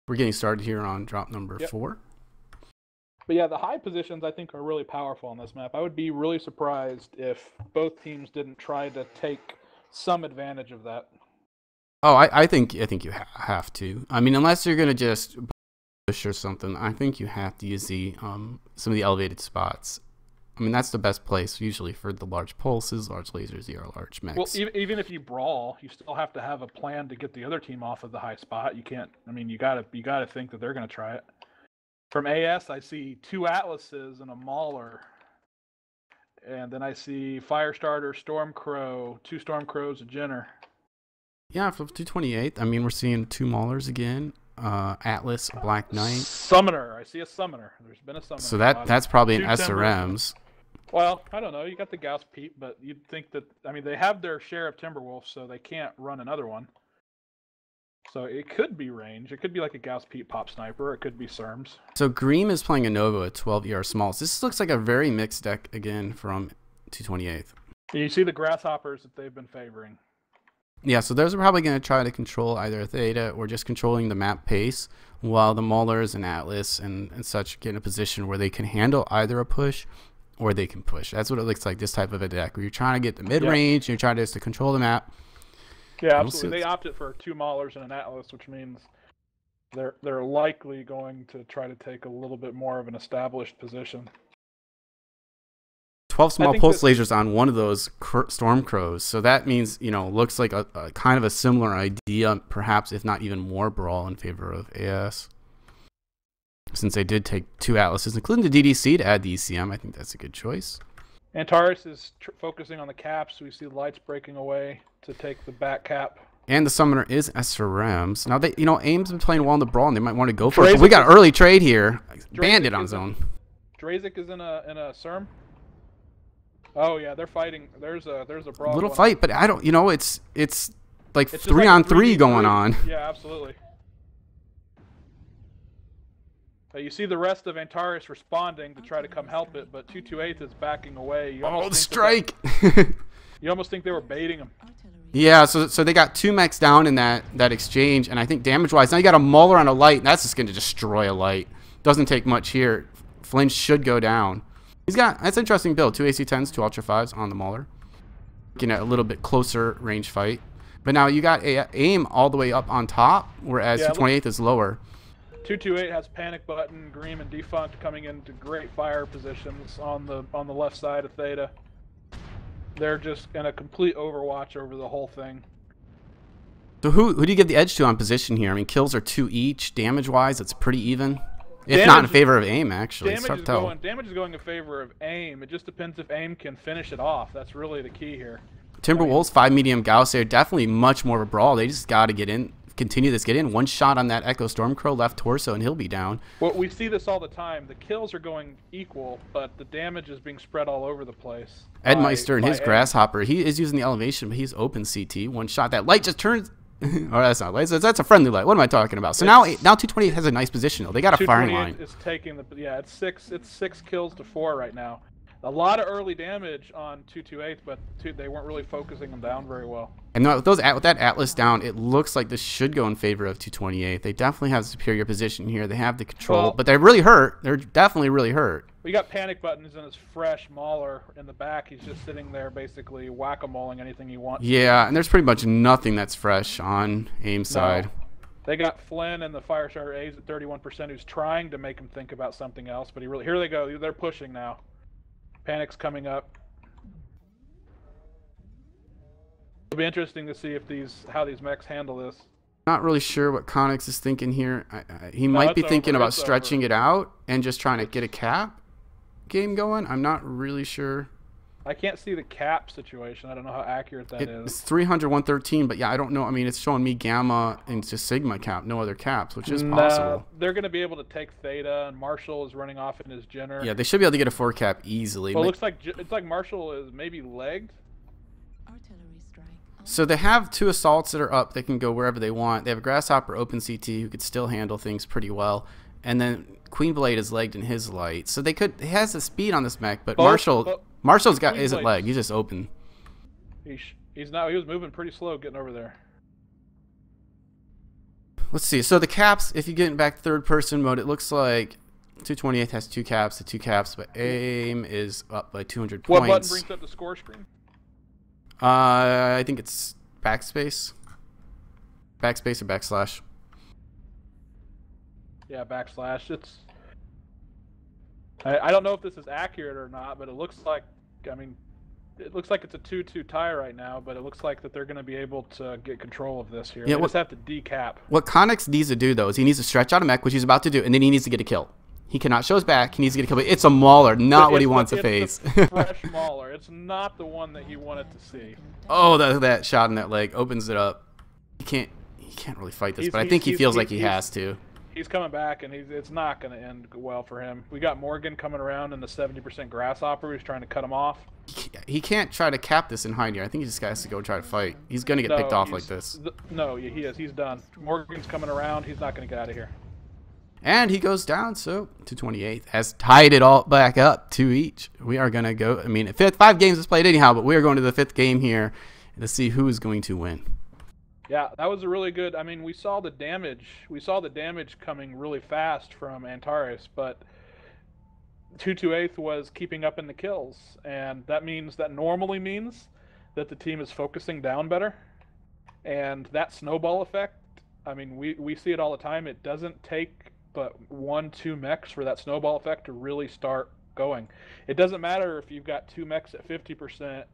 We're getting started here on drop number Yep. 4. But yeah, the high positions I think are really powerful on this map. I would be really surprised if both teams didn't try to take some advantage of that. Oh, I think you have to. I mean, unless you're gonna just push or something, I think you have to use the some of the elevated spots. I mean, that's the best place usually for the large pulses, large lasers, or large mechs. Well, even if you brawl, you still have to have a plan to get the other team off of the high spot. You can't. I mean, you gotta think that they're gonna try it. From AS, I see 2 Atlases and a Mauler. And then I see Firestarter, Stormcrow, 2 Stormcrows, a Jenner. Yeah, for 228, I mean, we're seeing 2 Maulers again. Atlas, Black Knight. Summoner. I see a Summoner. There's been a Summoner. So that's probably an 2 SRMs. Well, I don't know. You got the Gauss Peep, but you'd think that, I mean, they have their share of Timberwolf, so they can't run another one. So it could be range. It could be like a Gauss Peep Pop Sniper. It could be SERMs. So Greem is playing a Nova at 12 ER smalls. This looks like a very mixed deck again from 228. You see the Grasshoppers that they've been favoring. Yeah, so those are probably going to try to control either Theta or just controlling the map pace, while the Maulers and Atlas and such get in a position where they can handle either a push or they can push. That's what it looks like, this type of a deck, where you're trying to get the mid-range, and you're trying to control the map. Yeah, absolutely. They opted for 2 Maulers and an Atlas, which means they're likely going to try to take a little bit more of an established position. 12 small pulse lasers on one of those Stormcrows, so that means, you know, looks like a kind of a similar idea, perhaps if not even more brawl in favor of AS. Since they did take 2 Atlases, including the DDC to add the ECM, I think that's a good choice. Antares is focusing on the caps. So we see the lights breaking away to take the back cap. And the Summoner is SRMs. Now, they, you know, AIM's been playing well in the brawl, and they might want to go for it. But we got early trade here. Bandit on zone. Drazik is in a SERM. Oh yeah, they're fighting. There's a brawl. Little fight, but I don't. You know, it's like it's 3 on 3 going on. Yeah, absolutely. You see the rest of Antares responding to try to come help it, but 228 is backing away. Oh, the strike! You almost think they were baiting him. Yeah, so they got 2 mechs down in that exchange, and I think damage-wise, now you got a Mauler on a light, and that's just going to destroy a light. Doesn't take much here. Flinch should go down. That's an interesting build. 2 AC-10s, 2 Ultra 5s on the Mauler. Looking at a little bit closer range fight. But now you got AIM all the way up on top, whereas 228 is lower. 228 has Panic Button, Greem, and Defunct coming into great fire positions on the left side of Theta. They're just in a complete overwatch over the whole thing. So who do you give the edge to on position here? I mean, kills are 2 each. Damage-wise, it's pretty even. If not in favor of AIM, actually. Damage is going in favor of AIM. It just depends if AIM can finish it off. That's really the key here. Timberwolves, 5 medium Gauss, they're definitely much more of a brawl. They just got to get in. Continue this, get in. 1 shot on that Echo Stormcrow, left torso, and he'll be down. Well, we see this all the time. The kills are going equal, but the damage is being spread all over the place. Ed Meister and his Grasshopper, he is using the elevation, but he's open CT. 1 shot. That light just turns. Oh, that's not light. That's a friendly light. What am I talking about? So now 228 has a nice position though. They got a firing line. It's taking the it's 6 kills to 4 right now. A lot of early damage on 228, but they weren't really focusing them down very well. And with that Atlas down, it looks like this should go in favor of 228. They definitely have a superior position here. They have the control, but they're really hurt. They're definitely really hurt. We got Panic Buttons in his fresh Mauler in the back. He's just sitting there basically whack-a-moling anything he wants. Yeah, and there's pretty much nothing that's fresh on AIM's side. They got Flynn and the Firestarter A's at 31%, who's trying to make him think about something else, but here they go. They're pushing now. Panic's coming up. It'll be interesting to see if how these mechs handle this. Not really sure what Conix is thinking here. He might be thinking about stretching it out and just trying to get a cap game going. I'm not really sure. I can't see the cap situation. I don't know how accurate that is. It's 300, 113, but yeah, I don't know. I mean, it's showing me Gamma and just Sigma cap, no other caps, which is possible. They're going to be able to take Theta, and Marshall is running off in his Jenner. Yeah, they should be able to get a 4 cap easily. Well, it looks like Marshall is maybe legged. So they have 2 assaults that are up. They can go wherever they want. They have a Grasshopper open CT who could still handle things pretty well. And then Queen Blade is legged in his light. So he has the speed on this mech, but Marshall's isn't legged. He's just open. He was moving pretty slow getting over there. let's see. So the caps, if you get back third person mode, it looks like 228th has 2 caps, but aim is up by 200 points. What button brings up the score screen? I think it's backspace. Backspace or backslash. Yeah, backslash. I don't know if this is accurate or not, but it looks like, I mean, it looks like it's a 2-2 tie right now, but it looks like that they're going to be able to get control of this here. Yeah, they just have to decap. What Connex needs to do, though, is he needs to stretch out a mech, which he's about to do, and then he needs to get a kill. He cannot show his back. He needs to get a kill. But it's a Mauler, not what he wants to face. It's the fresh Mauler. It's not the one that he wanted to see. Oh, that shot in that leg opens it up. He can't really fight this, but I think he feels like he has to. He's coming back, and it's not going to end well for him. We got Morgan coming around in the 70% Grasshopper who's trying to cut him off. He can't try to cap this in Heinier. I think he just has to go try to fight. He's going to get picked off like this. No, he is. He's done. Morgan's coming around. He's not going to get out of here. And he goes down, so 228th has tied it all back up, 2 each. We are going to go, I mean, 5 games is played anyhow, but we are going to the 5th game here to see who is going to win. Yeah, that was a really good, I mean, we saw the damage coming really fast from Antares, but 228th was keeping up in the kills, and that normally means that the team is focusing down better, and that snowball effect, I mean, we see it all the time. It doesn't take but 1-2 mechs for that snowball effect to really start going. It doesn't matter if you've got 2 mechs at 50%